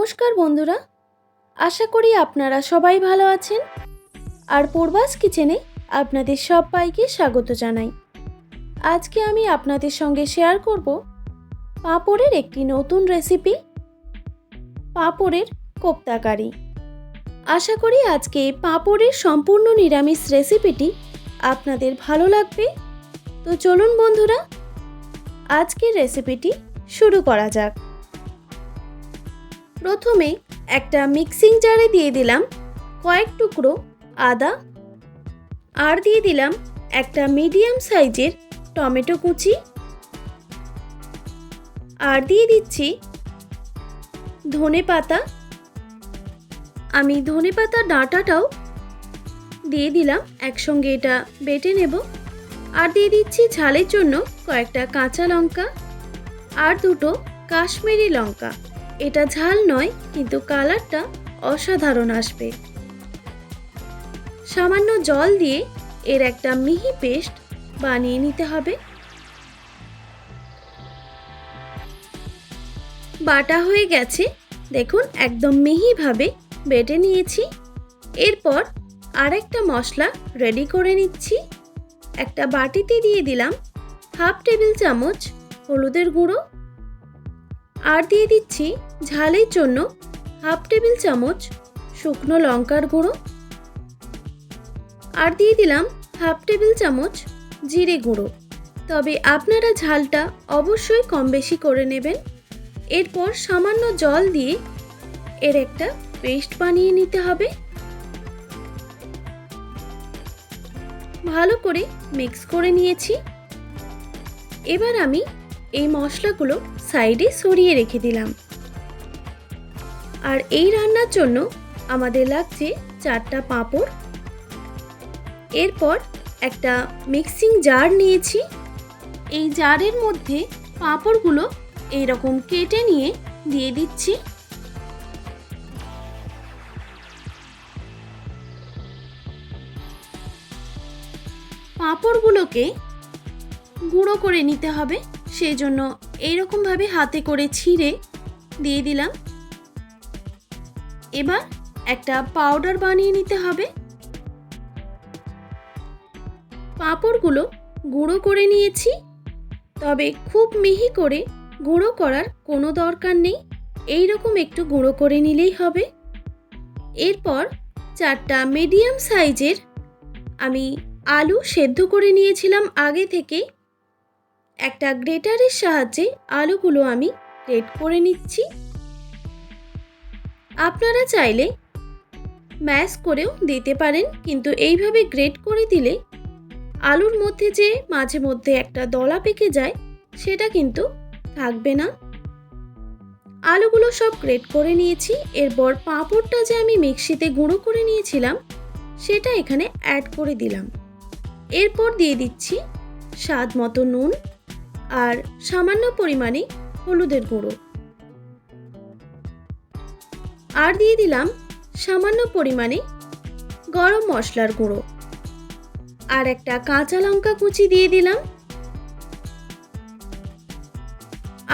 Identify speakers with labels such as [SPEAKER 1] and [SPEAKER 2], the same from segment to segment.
[SPEAKER 1] নমস্কার বন্ধুরা, আশা করি আপনারা সবাই ভালো আছেন। আর পূর্বাস কিচেনে আপনাদের সবাইকে স্বাগত জানাই। আজকে আমি আপনাদের সঙ্গে শেয়ার করব পাঁপড়ের একটি নতুন রেসিপি, পাঁপড়ের কোপ্তা কারি। আশা করি আজকে পাঁপড়ের সম্পূর্ণ নিরামিষ রেসিপিটি আপনাদের ভালো লাগবে। তো চলুন বন্ধুরা, আজকের রেসিপিটি শুরু করা যাক। প্রথমে একটা মিক্সিং জারে দিয়ে দিলাম কয়েক টুকরো আদা, আর দিয়ে দিলাম একটা মিডিয়াম সাইজের টমেটো কুচি, আর দিয়ে দিচ্ছি ধনে পাতা। আমি ধনে পাতার ডাঁটাটাও দিয়ে দিলাম, একসঙ্গে এটা বেটে নেব। আর দিয়ে দিচ্ছি ঝালের জন্য কয়েকটা কাঁচা লঙ্কা আর দুটো কাশ্মীরি লঙ্কা। এটা ঝাল নয়, কিন্তু কালারটা অসাধারণ আসবে। সামান্য জল দিয়ে এর একটা মিহি পেস্ট বানিয়ে নিতে হবে। বাটা হয়ে গেছে, দেখুন একদম মিহিভাবে বেটে নিয়েছি। এরপর আরেকটা মশলা রেডি করে নিচ্ছি। একটা বাটিতে দিয়ে দিলাম হাফ টেবিল চামচ হলুদের গুঁড়ো, আর দিয়ে দিচ্ছি ঝালের জন্য হাফ টেবিল চামচ শুকনো লঙ্কার গুঁড়ো, আর দিয়ে দিলাম হাফ টেবিল চামচ জিরে গুঁড়ো। তবে আপনারা ঝালটা অবশ্যই কম বেশি করে নেবেন। এরপর সামান্য জল দিয়ে এর একটা পেস্ট বানিয়ে নিতে হবে। ভালো করে মিক্স করে নিয়েছি। এবার আমি এই মশলাগুলো সাইডে সরিয়ে রেখে দিলাম। আর এই রান্নার জন্য আমাদের লাগছে 4টা পাঁপড়। এরপর একটা মিক্সিং জার নিয়েছি। এই জারের মধ্যে পাঁপড়গুলো এইরকম কেটে নিয়ে দিয়ে দিচ্ছি। পাঁপড়গুলোকে গুঁড়ো করে নিতে হবে, সেই জন্য এইরকমভাবে হাতে করে ছিঁড়ে দিয়ে দিলাম। এবার একটা পাউডার বানিয়ে নিতে হবে। পাঁপড়গুলো গুঁড়ো করে নিয়েছি, তবে খুব মিহি করে গুঁড়ো করার কোনো দরকার নেই, এইরকম একটু গুঁড়ো করে নিলেই হবে। এরপর 4টা মিডিয়াম সাইজের আমি আলু সেদ্ধ করে নিয়েছিলাম আগে থেকে। একটা গ্রেটারের সাহায্যে আলুগুলো আমি গ্রেট করে নিচ্ছি। আপনারা চাইলে ম্যাশ করেও দিতে পারেন, কিন্তু এইভাবে গ্রেট করে দিলে আলুর মধ্যে যে মাঝে মধ্যে একটা দলা পেকে যায়, সেটা কিন্তু থাকবে না। আলুগুলো সব গ্রেট করে নিয়েছি। এরপর পাঁপড়টা যে আমি মিক্সিতে গুঁড়ো করে নিয়েছিলাম, সেটা এখানে অ্যাড করে দিলাম। এরপর দিয়ে দিচ্ছি স্বাদ মতো নুন আর সামান্য পরিমাণে হলুদের গুঁড়ো, আর দিয়ে দিলাম সামান্য পরিমাণে গরম মশলার গুঁড়ো, আর একটা কাঁচা লঙ্কা কুচি দিয়ে দিলাম।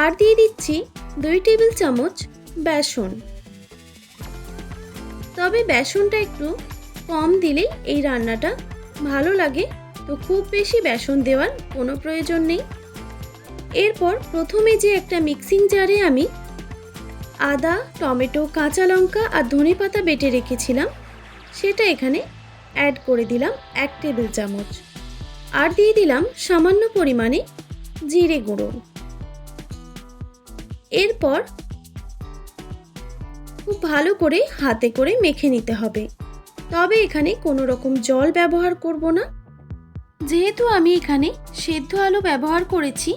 [SPEAKER 1] আর দিয়ে দিচ্ছি 2 টেবিল চামচ বেসন। তবে বেসনটা একটু কম দিলেই এই রান্নাটা ভালো লাগে, তো খুব বেশি বেসন দেওয়ার কোনো প্রয়োজন নেই। এরপর প্রথমে যে একটা মিক্সিং জারে আমি আদা, টমেটো, কাঁচা লঙ্কা আর ধনে পাতা বেটে রেখেছিলাম, সেটা এখানে অ্যাড করে দিলাম 1 টেবিল চামচ, আর দিয়ে দিলাম সামান্য পরিমাণে জিরে গুঁড়ো। এরপর খুব ভালো করে হাতে করে মেখে নিতে হবে। তবে এখানে কোনো রকম জল ব্যবহার করব না, যেহেতু আমি এখানে সেদ্ধ আলু ব্যবহার করেছি,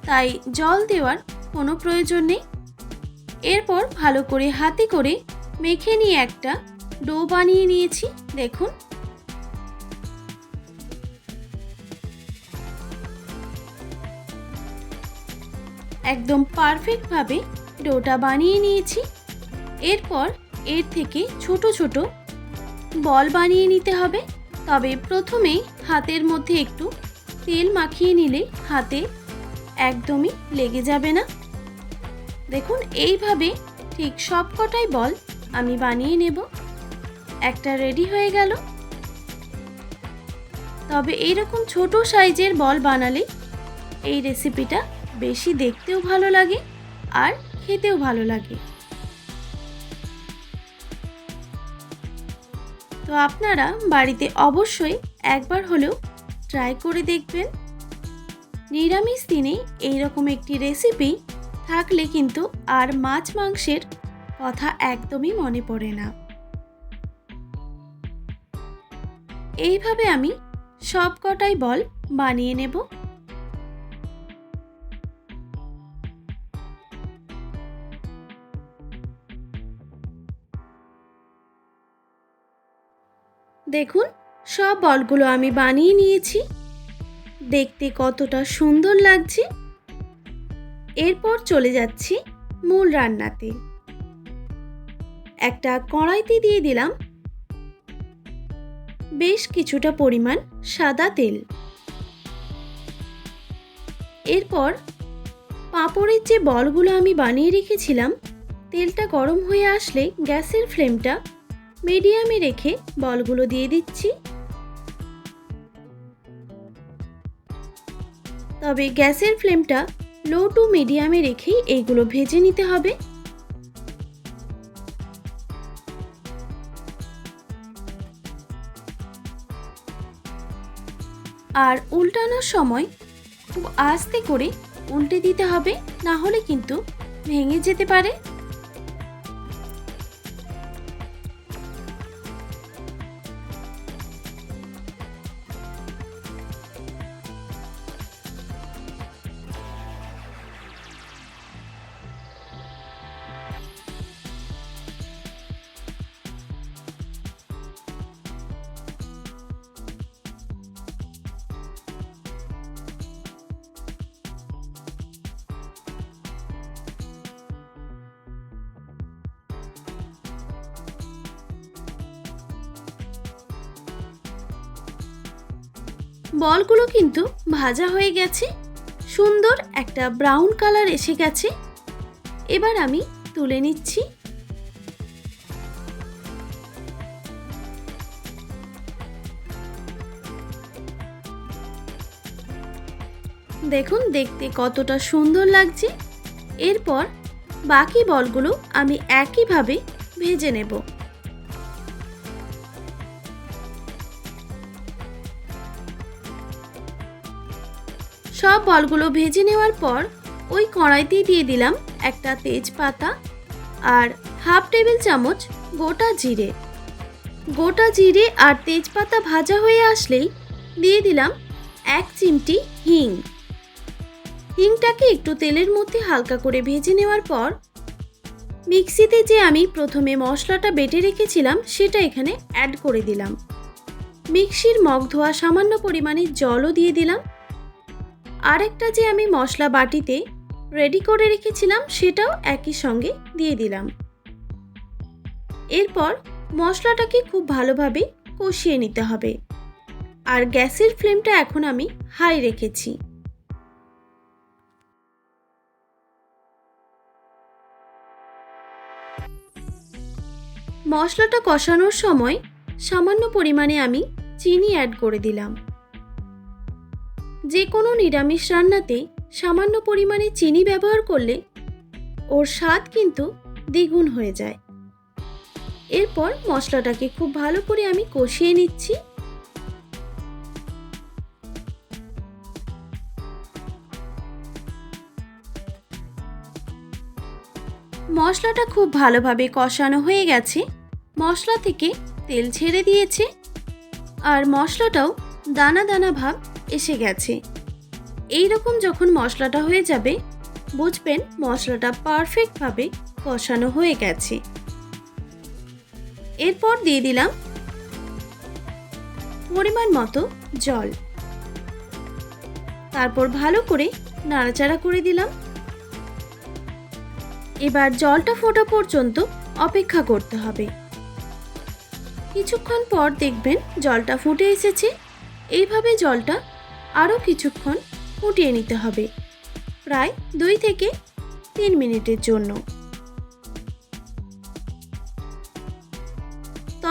[SPEAKER 1] তাই জল দেওয়ার কোনো প্রয়োজন নেই। এরপর ভালো করে হাতে করে মেখে নিয়ে একটা ডো বানিয়ে নিয়েছি। দেখুন একদম পারফেক্টভাবে ডোটা বানিয়ে নিয়েছি। এরপর এর থেকে ছোট ছোট বল বানিয়ে নিতে হবে। তবে প্রথমেই হাতের মধ্যে একটু তেল মাখিয়ে নিলে হাতে একদমই লেগে যাবে না। দেখুন এইভাবে ঠিক সবকটাই বল আমি বানিয়ে নেব। একটা রেডি হয়ে গেল। তবে এইরকম ছোট সাইজের বল বানালে এই রেসিপিটা বেশি দেখতেও ভালো লাগে আর খেতেও ভালো লাগে। তো আপনারা বাড়িতে অবশ্যই একবার হলেও ট্রাই করে দেখবেন। নিরামিষ দিনে এইরকম একটি রেসিপি থাকলে কিন্তু আর মাছ মাংসের কথা একদমই মনে পড়ে না। এইভাবে আমি সব কটাই বল বানিয়ে নেব। দেখুন সব বলগুলো আমি বানিয়ে নিয়েছি। দেখতে কতটা সুন্দর লাগছে। এরপর চলে যাচ্ছি মূল রান্নাতে। একটা কড়াইতে দিয়ে দিলাম বেশ কিছুটা পরিমাণ সাদা তেল। এরপর পাঁপড়ের যে বলগুলো আমি বানিয়ে রেখেছিলাম, তেলটা গরম হয়ে আসলে গ্যাসের ফ্লেমটা মিডিয়ামে রেখে বলগুলো দিয়ে দিচ্ছি। তবে গ্যাসের ফ্লেমটা লো টু মিডিয়ামে রেখেই এইগুলো ভেজে নিতে হবে। আর উল্টানোর সময় খুব আস্তে করে উল্টে দিতে হবে, না হলে কিন্তু ভেঙে যেতে পারে। বলগুলো কিন্তু ভাজা হয়ে গেছে, সুন্দর একটা ব্রাউন কালার এসে গেছে। এবার আমি তুলে নিচ্ছি। দেখুন দেখতে কতটা সুন্দর লাগছে। এরপর বাকি বলগুলো আমি একইভাবে ভেজে নেব। সব বলগুলো ভেজে নেওয়ার পর ওই কড়াইতেই দিয়ে দিলাম একটা তেজপাতা আর হাফ টেবিল চামচ গোটা জিরে। গোটা জিরে আর তেজপাতা ভাজা হয়ে আসলেই দিয়ে দিলাম 1 চিমটি হিং। হিংটাকে একটু তেলের মধ্যে হালকা করে ভেজে নেওয়ার পর মিক্সিতে যে আমি প্রথমে মশলাটা বেটে রেখেছিলাম সেটা এখানে অ্যাড করে দিলাম। মিক্সির মগ ধোয়া সামান্য পরিমাণে জলও দিয়ে দিলাম। আরেকটা যে আমি মশলা বাটিতে রেডি করে রেখেছিলাম সেটাও একই সঙ্গে দিয়ে দিলাম। এরপর মশলাটাকে খুব ভালোভাবে কষিয়ে নিতে হবে। আর গ্যাসের ফ্লেমটা এখন আমি হাই রেখেছি। মশলাটা কষানোর সময় সামান্য পরিমাণে আমি চিনি অ্যাড করে দিলাম। যে কোনো নিরামিষ রান্নাতে সামান্য পরিমাণে চিনি ব্যবহার করলে ওর স্বাদ কিন্তু দ্বিগুণ হয়ে যায়। এরপর মশলাটাকে খুব ভালো করে আমি কষিয়ে নিচ্ছি। মশলাটা খুব ভালোভাবে কষানো হয়ে গেছে। মশলা থেকে তেল ছেড়ে দিয়েছে আর মশলাটাও দানা দানা ভাব এসে গেছে। এই রকম যখন মশলাটা হয়ে যাবে বুঝবেন মশলাটা পারফেক্টভাবে কষানো হয়ে গেছে। এরপর দিয়ে দিলাম পরিমাণ মতো জল। তারপর ভালো করে নাড়াচাড়া করে দিলাম। এবার জলটা ফোটা পর্যন্ত অপেক্ষা করতে হবে। কিছুক্ষণ পর দেখবেন জলটা ফুটে এসেছে। এইভাবে জলটা আরও কিছুক্ষণ ফুটিয়ে নিতে হবে, প্রায় 2 থেকে 3 মিনিটের জন্য।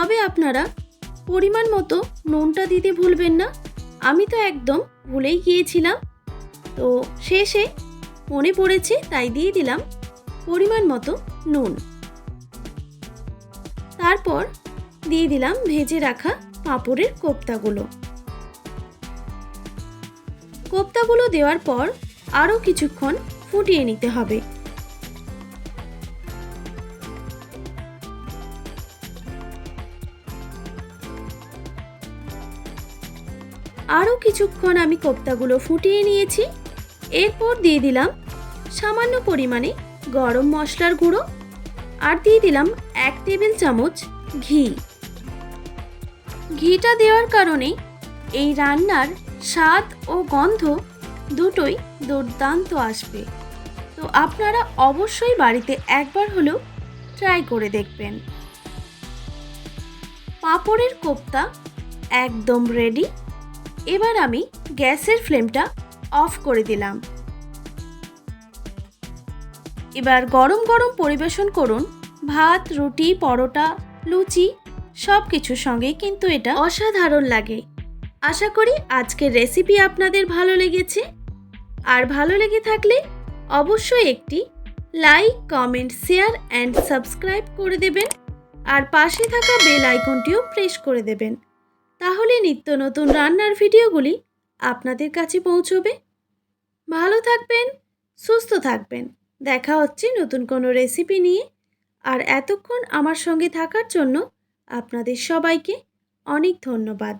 [SPEAKER 1] তবে আপনারা পরিমাণ মতো নুনটা দিতে ভুলবেন না। আমি তো একদম ভুলেই গিয়েছিলাম, তো শেষে মনে পড়েছে তাই দিয়ে দিলাম পরিমাণ মতো নুন। তারপর দিয়ে দিলাম ভেজে রাখা পাঁপড়ের কোপ্তাগুলো। কোপ্তাগুলো দেওয়ার পর আরও কিছুক্ষণ ফুটিয়ে নিতে হবে। আরও কিছুক্ষণ আমি কোপ্তাগুলো ফুটিয়ে নিয়েছি। এরপর দিয়ে দিলাম সামান্য পরিমাণে গরম মশলার গুঁড়ো আর দিয়ে দিলাম 1 টেবিল চামচ ঘি। ঘিটা দেওয়ার কারণে এই রান্নার স্বাদ ও গন্ধ দুটোই দুর্দান্ত আসবে। তো আপনারা অবশ্যই বাড়িতে একবার হলেও ট্রাই করে দেখবেন। পাঁপড়ের কোপ্তা একদম রেডি। এবার আমি গ্যাসের ফ্লেমটা অফ করে দিলাম। এবার গরম গরম পরিবেশন করুন। ভাত, রুটি, পরোটা, লুচি সব কিছুর সঙ্গেই কিন্তু এটা অসাধারণ লাগে। আশা করি আজকের রেসিপি আপনাদের ভালো লেগেছে। আর ভালো লেগে থাকলে অবশ্যই একটি like, comment, share and subscribe করে দেবেন। আর পাশে থাকা বেল আইকনটিও প্রেস করে দেবেন। তাহলে নিত্য নতুন রান্নার ভিডিওগুলি আপনাদের কাছে পৌঁছবে। ভালো থাকবেন, সুস্থ থাকবেন। দেখা হচ্ছে নতুন কোনো রেসিপি নিয়ে। আর এতক্ষণ আমার সঙ্গে থাকার জন্য আপনাদের সবাইকে অনেক ধন্যবাদ।